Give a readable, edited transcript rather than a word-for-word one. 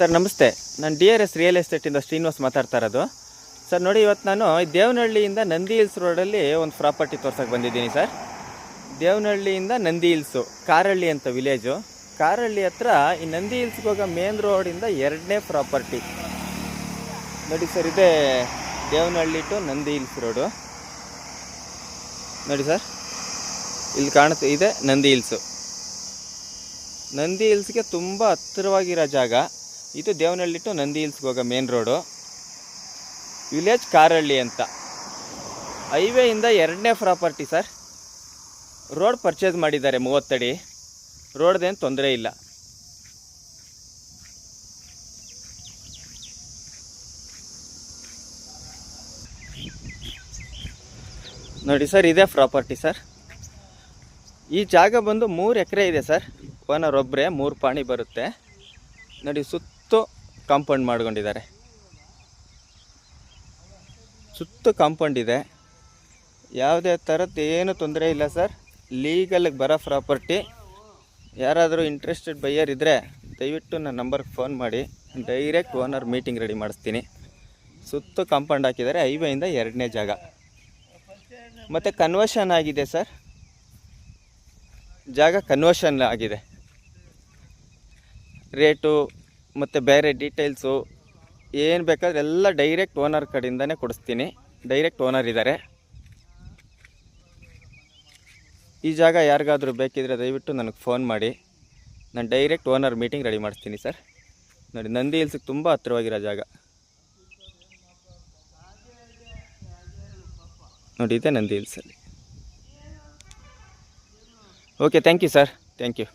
Sir ನಮಸ್ತೆ. ನಾನು DRS real ಎಸ್ಟೇಟಿಂದ Srinivas ಮಾತಾಡ್ತಾ ಇರೋದು. ಸರ್ ನೋಡಿ, ಇವತ್ತು ನಾನು ದೇವನಹಳ್ಳಿಯಿಂದ ನಂದಿ ಹಿಲ್ಸ್ ರೋಡಲ್ಲಿ ಒಂದು ಪ್ರಾಪರ್ಟಿ ತೋರ್ಸಕ್ಕೆ ಬಂದಿದ್ದೀನಿ ಸರ್. ದೇವನಹಳ್ಳಿಯಿಂದ ನಂದಿ ಹಿಲ್ಸು, ಕಾರಹಳ್ಳಿ ಅಂತ ವಿಲೇಜು. ಕಾರಹಳ್ಳಿ ಹತ್ರ ಈ ನಂದಿ ಹಿಲ್ಸ್ಗೆ ಹೋಗೋ ಮೇನ್ ರೋಡಿಂದ 2ನೇ ಪ್ರಾಪರ್ಟಿ ನೋಡಿ ಸರ್. ಇದೇ Devanahalli to Nandi Hills road ನೋಡಿ ಸರ್. ಇಲ್ಲಿ ಕಾಣುತ್ತೆ, ಇದೆ ನಂದಿ ಹಿಲ್ಸು. ನಂದಿ ಹಿಲ್ಸ್ಗೆ ತುಂಬ ಹತ್ತಿರವಾಗಿರೋ ಜಾಗ ಇದು. ದೇವನಹಳ್ಳಿ ಟು ನಂದಿ ಹಿಲ್ಸ್ಗೆ ಹೋಗೋ ಮೇನ್ ರೋಡು, ವಿಲೇಜ್ ಕಾರಹಳ್ಳಿ ಅಂತ. ಹೈವೇಯಿಂದ 2ನೇ ಪ್ರಾಪರ್ಟಿ ಸರ್. ರೋಡ್ ಪರ್ಚೇಸ್ ಮಾಡಿದ್ದಾರೆ 30 ಅಡಿ. ರೋಡ್ದೇನು ತೊಂದರೆ ಇಲ್ಲ. ನೋಡಿ ಸರ್, ಇದೇ ಪ್ರಾಪರ್ಟಿ ಸರ್. ಈ ಜಾಗ ಬಂದು 3 ಎಕರೆ ಇದೆ ಸರ್. ಓನರ್ ಒಬ್ಬರೇ, 3 ಪಾಣಿ ಬರುತ್ತೆ ನೋಡಿ. ಸುತ್ತು ಕಾಂಪೌಂಡ್ ಮಾಡ್ಕೊಂಡಿದ್ದಾರೆ. ಸುತ್ತು ಕಾಂಪೌಂಡ್ ಇದೆ. ಯಾವುದೇ ಥರದ್ದು ಏನು ತೊಂದರೆ ಇಲ್ಲ ಸರ್. ಲೀಗಲ್ಗೆ ಬರೋ ಪ್ರಾಪರ್ಟಿ. ಯಾರಾದರೂ ಇಂಟ್ರೆಸ್ಟೆಡ್ ಬೈಯರ್ ಇದ್ದರೆ ದಯವಿಟ್ಟು ನನ್ನ ನಂಬರ್ಗೆ ಫೋನ್ ಮಾಡಿ, ಡೈರೆಕ್ಟ್ ಓನರ್ ಮೀಟಿಂಗ್ ರೆಡಿ ಮಾಡಿಸ್ತೀನಿ. ಸುತ್ತು ಕಾಂಪೌಂಡ್ ಹಾಕಿದ್ದಾರೆ. ಹೈವೇಯಿಂದ 2ನೇ ಜಾಗ. ಮತ್ತು ಕನ್ವರ್ಷನ್ ಆಗಿದೆ ಸರ್. ಜಾಗ ಕನ್ವರ್ಷನ್ ಆಗಿದೆ. ರೇಟು ಮತ್ತು ಬೇರೆ ಡೀಟೇಲ್ಸು ಏನು ಬೇಕಾದ್ರೆ ಎಲ್ಲ ಡೈರೆಕ್ಟ್ ಓನರ್ ಕಡೆಯಿಂದನೇ ಕೊಡಿಸ್ತೀನಿ. ಡೈರೆಕ್ಟ್ ಓನರ್ ಇದ್ದಾರೆ. ಈ ಜಾಗ ಯಾರಿಗಾದರೂ ಬೇಕಿದ್ರೆ ದಯವಿಟ್ಟು ನನಗೆ ಫೋನ್ ಮಾಡಿ, ನಾನು ಡೈರೆಕ್ಟ್ ಓನರ್ ಮೀಟಿಂಗ್ ರೆಡಿ ಮಾಡಿಸ್ತೀನಿ ಸರ್. ನೋಡಿ, ನಂದಿ ಹಿಲ್ಸ್ಗೆ ತುಂಬ ಹತ್ತಿರವಾಗಿರೋ ಜಾಗ ನೋಡಿ. ಇದೆ ನಂದಿ ಹಿಲ್ಸಲ್ಲಿ. Okay, thank you sir, thank you.